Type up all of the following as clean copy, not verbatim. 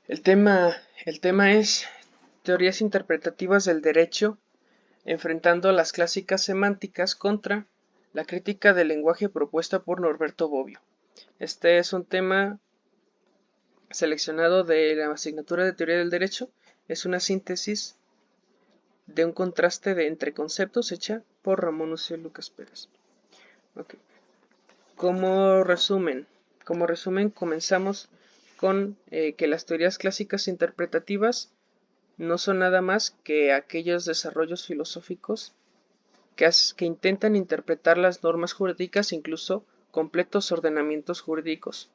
El tema, el tema es teorías interpretativas del derecho, enfrentando las clásicas semánticas contra la crítica del lenguaje propuesta por Norberto Bobbio. Este es un tema seleccionado de la asignatura de teoría del derecho. Es una síntesis de un contraste entre conceptos hecha por Ramón Uciel Lucas Pérez. Okay. Como resumen, comenzamos con que las teorías clásicas interpretativas no son nada más que aquellos desarrollos filosóficos que intentan interpretar las normas jurídicas, incluso completos ordenamientos jurídicos,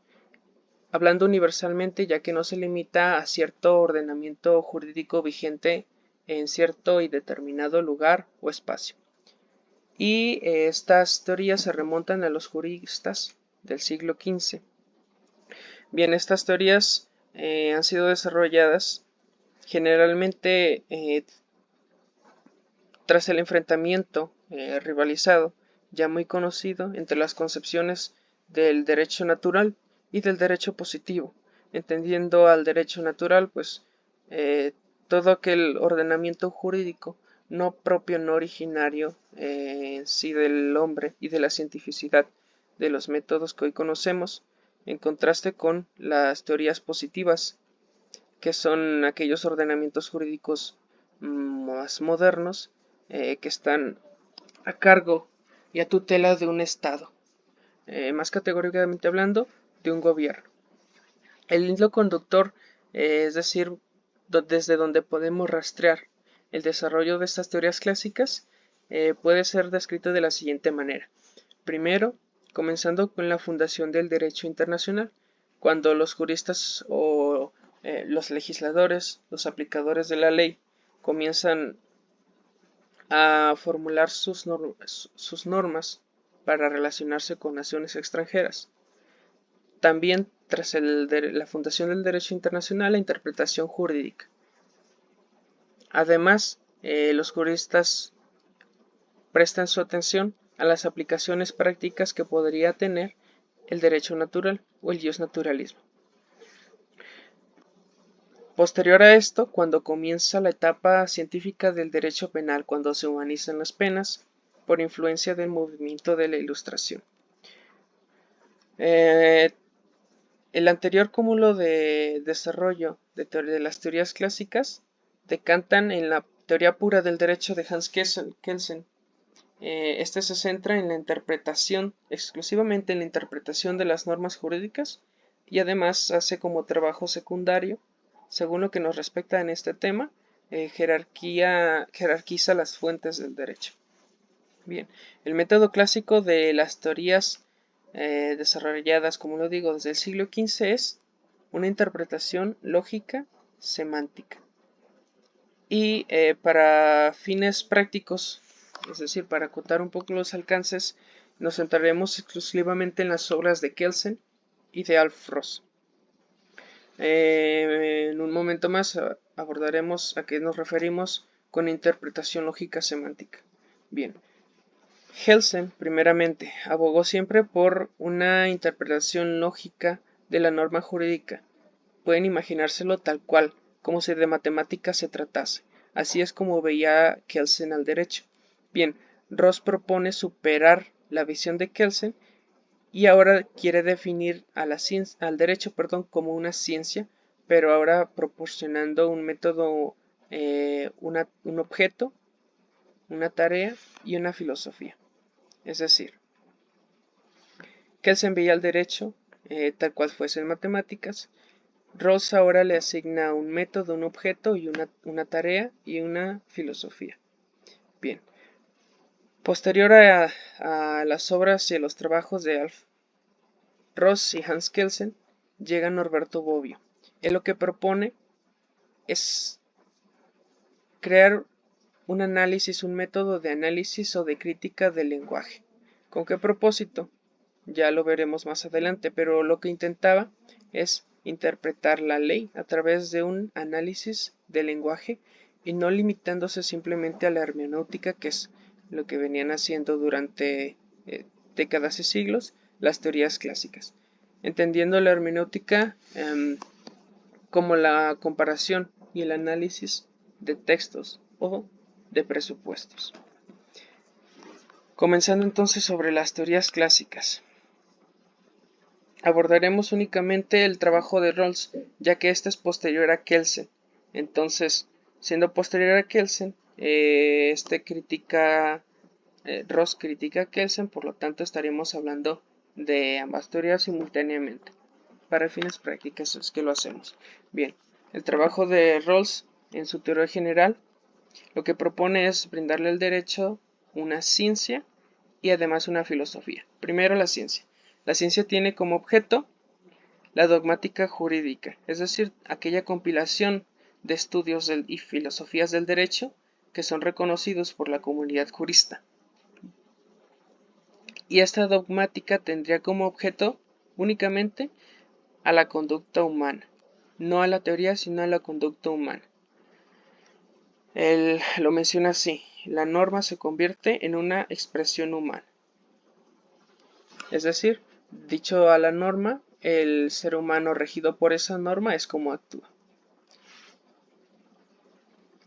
hablando universalmente, ya que no se limita a cierto ordenamiento jurídico vigente en cierto y determinado lugar o espacio. Y estas teorías se remontan a los juristas del siglo XV. Bien, estas teorías han sido desarrolladas generalmente tras el enfrentamiento rivalizado ya muy conocido entre las concepciones del derecho natural y del derecho positivo, entendiendo al derecho natural pues todo aquel ordenamiento jurídico no propio, no originario en sí del hombre y de la cientificidad de los métodos que hoy conocemos, en contraste con las teorías positivas, que son aquellos ordenamientos jurídicos más modernos que están a cargo y a tutela de un Estado, más categóricamente hablando, de un gobierno. El hilo conductor, es decir, desde donde podemos rastrear el desarrollo de estas teorías clásicas, puede ser descrito de la siguiente manera. Primero, comenzando con la fundación del derecho internacional, cuando los juristas o los legisladores, los aplicadores de la ley, comienzan a formular sus normas para relacionarse con naciones extranjeras. También, tras la fundación del derecho internacional, la interpretación jurídica. Además, los juristas prestan su atención a las aplicaciones prácticas que podría tener el derecho natural o el justnaturalismo. Posterior a esto, cuando comienza la etapa científica del derecho penal, cuando se humanizan las penas por influencia del movimiento de la Ilustración. El anterior cúmulo de desarrollo de las teorías clásicas decantan en la teoría pura del derecho de Hans Kelsen. Este se centra en la interpretación, exclusivamente en la interpretación de las normas jurídicas, y además hace como trabajo secundario, según lo que nos respecta en este tema, jerarquiza las fuentes del derecho. Bien, el método clásico de las teorías desarrolladas, como lo digo, desde el siglo XV es una interpretación lógica semántica. Y para fines prácticos, es decir, para acotar un poco los alcances, nos centraremos exclusivamente en las obras de Kelsen y de Alf Ross. En un momento más abordaremos a qué nos referimos con interpretación lógica semántica. Bien, Kelsen, primeramente, abogó siempre por una interpretación lógica de la norma jurídica. Pueden imaginárselo tal cual, como si de matemáticas se tratase. Así es como veía Kelsen al derecho. Bien, Ross propone superar la visión de Kelsen y ahora quiere definir al derecho como una ciencia, pero ahora proporcionando un método, un objeto, una tarea y una filosofía. Es decir, Kelsen veía al derecho tal cual fuese en matemáticas. Ross ahora le asigna un método, un objeto y una tarea y una filosofía. Bien. Posterior a las obras y a los trabajos de Alf Ross y Hans Kelsen, llega Norberto Bobbio. Él lo que propone es crear un análisis, un método de análisis o de crítica del lenguaje. ¿Con qué propósito? Ya lo veremos más adelante, pero lo que intentaba es interpretar la ley a través de un análisis del lenguaje y no limitándose simplemente a la hermenéutica, que es lo que venían haciendo durante décadas y siglos las teorías clásicas. Entendiendo la hermenéutica como la comparación y el análisis de textos o de presupuestos. Comenzando entonces sobre las teorías clásicas. Abordaremos únicamente el trabajo de Rawls, ya que este es posterior a Kelsen. Entonces, siendo posterior a Kelsen, Rawls critica a Kelsen, por lo tanto estaremos hablando de ambas teorías simultáneamente. Para fines prácticos es que lo hacemos. Bien, el trabajo de Rawls en su teoría general lo que propone es brindarle al derecho una ciencia y además una filosofía. Primero la ciencia. La ciencia tiene como objeto la dogmática jurídica, es decir, aquella compilación de estudios y filosofías del derecho que son reconocidos por la comunidad jurista. Y esta dogmática tendría como objeto únicamente a la conducta humana, no a la teoría, sino a la conducta humana. Él lo menciona así: la norma se convierte en una expresión humana. Es decir, dicho a la norma, el ser humano regido por esa norma es como actúa.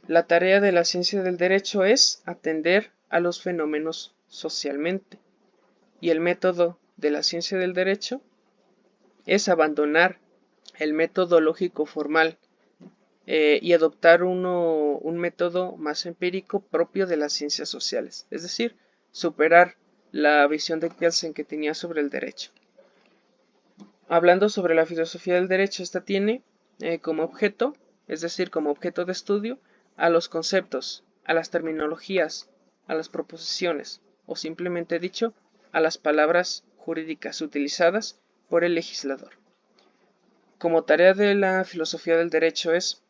La tarea de la ciencia del derecho es atender a los fenómenos socialmente, y el método de la ciencia del derecho es abandonar el método lógico formal y adoptar un método más empírico propio de las ciencias sociales, es decir, superar la visión de Kelsen que tenía sobre el derecho. Hablando sobre la filosofía del derecho, esta tiene como objeto, es decir, como objeto de estudio, a los conceptos, a las terminologías, a las proposiciones, o simplemente dicho, a las palabras jurídicas utilizadas por el legislador. Como tarea de la filosofía del derecho es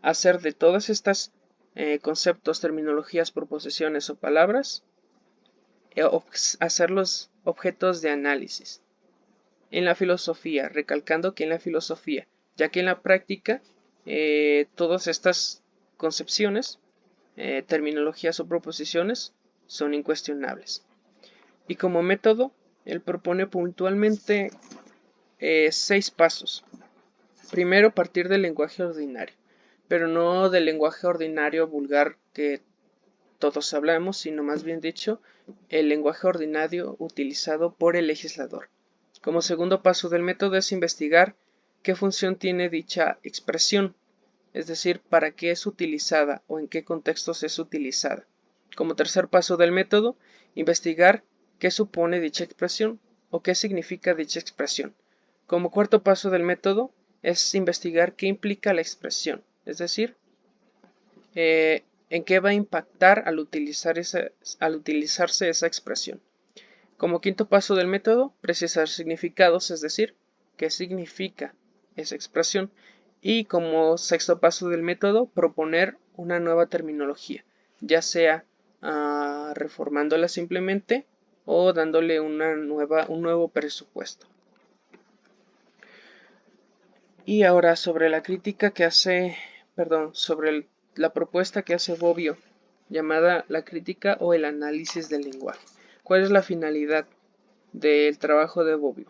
hacer de todas estas conceptos, terminologías, proposiciones o palabras, hacerlos objetos de análisis. En la filosofía, recalcando que en la filosofía, ya que en la práctica todas estas concepciones, terminologías o proposiciones son incuestionables. Y como método, él propone puntualmente 6 pasos. Primero, partir del lenguaje ordinario, pero no del lenguaje ordinario vulgar que todos hablamos, sino más bien dicho, el lenguaje ordinario utilizado por el legislador. Como segundo paso del método es investigar qué función tiene dicha expresión, es decir, para qué es utilizada o en qué contextos es utilizada. Como tercer paso del método, investigar qué supone dicha expresión o qué significa dicha expresión. Como cuarto paso del método es investigar qué implica la expresión, es decir, en qué va a impactar al utilizarse esa expresión. Como quinto paso del método, precisar significados, es decir, qué significa esa expresión. Y como sexto paso del método, proponer una nueva terminología, ya sea reformándola simplemente o dándole un nuevo presupuesto. Y ahora sobre la crítica que hace, sobre la propuesta que hace Bobbio, llamada la crítica o el análisis del lenguaje. ¿Cuál es la finalidad del trabajo de Bobbio?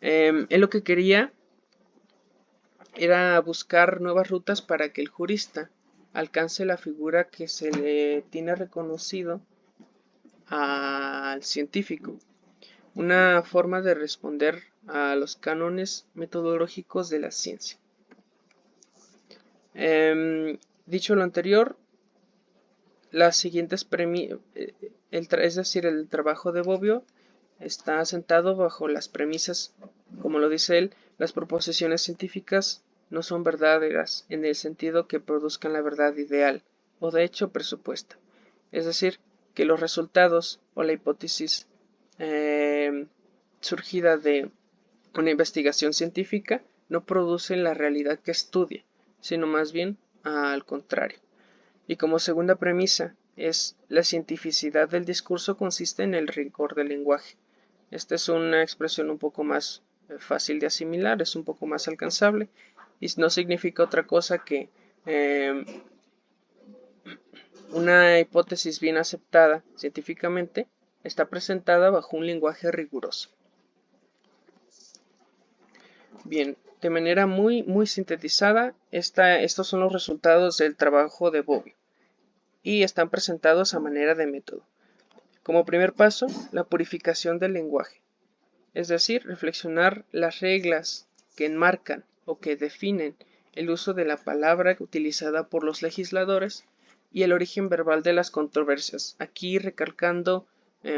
Él lo que quería era buscar nuevas rutas para que el jurista alcance la figura que se le tiene reconocido al científico, una forma de responder a los cánones metodológicos de la ciencia. Dicho lo anterior, las siguientes el trabajo de Bobbio está asentado bajo las premisas, como lo dice él: las proposiciones científicas no son verdaderas en el sentido que produzcan la verdad ideal o de hecho presupuesta. Es decir, que los resultados o la hipótesis surgida de una investigación científica no producen la realidad que estudia, sino más bien al contrario. Y como segunda premisa es: la cientificidad del discurso consiste en el rigor del lenguaje. Esta es una expresión un poco más fácil de asimilar, es un poco más alcanzable y no significa otra cosa que una hipótesis bien aceptada científicamente está presentada bajo un lenguaje riguroso. Bien, de manera muy sintetizada, estos son los resultados del trabajo de Bobbio y están presentados a manera de método. Como primer paso, la purificación del lenguaje, es decir, reflexionar las reglas que enmarcan o que definen el uso de la palabra utilizada por los legisladores y el origen verbal de las controversias. Aquí recalcando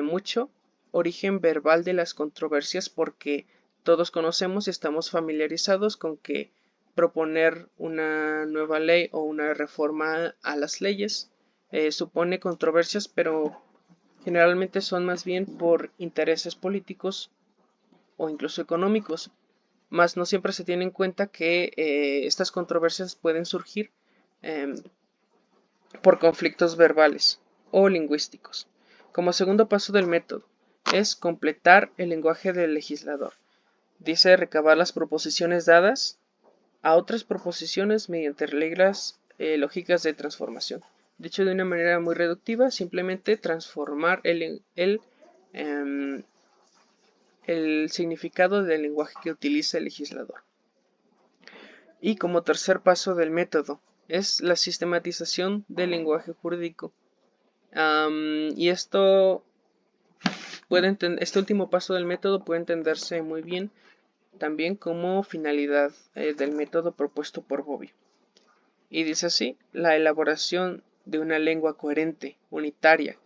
mucho origen verbal de las controversias porque todos conocemos y estamos familiarizados con que proponer una nueva ley o una reforma a las leyes supone controversias, pero generalmente son más bien por intereses políticos o incluso económicos, mas no siempre se tiene en cuenta que estas controversias pueden surgir eh, por conflictos verbales o lingüísticos. Como segundo paso del método es completar el lenguaje del legislador. Dice recabar las proposiciones dadas a otras proposiciones mediante reglas lógicas de transformación. Dicho de una manera muy reductiva, simplemente transformar el significado del lenguaje que utiliza el legislador. Y como tercer paso del método es la sistematización del lenguaje jurídico. Y este último paso del método puede entenderse muy bien también como finalidad del método propuesto por Bobbio. Y dice así, la elaboración de una lengua coherente, unitaria,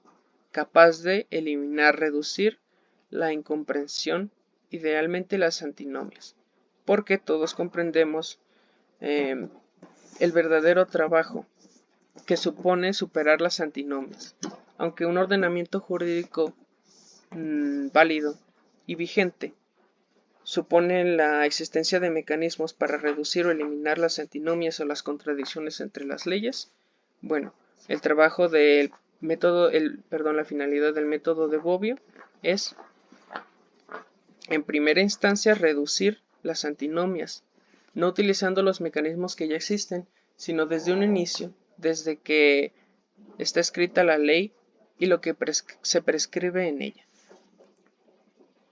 capaz de eliminar, reducir la incomprensión, idealmente las antinomias, porque todos comprendemos el verdadero trabajo que supone superar las antinomias. Aunque un ordenamiento jurídico válido y vigente supone la existencia de mecanismos para reducir o eliminar las antinomias o las contradicciones entre las leyes, bueno, el trabajo del método, la finalidad del método de Bobbio es, en primera instancia, reducir las antinomias, no utilizando los mecanismos que ya existen, sino desde un inicio, desde que está escrita la ley y lo que se prescribe en ella.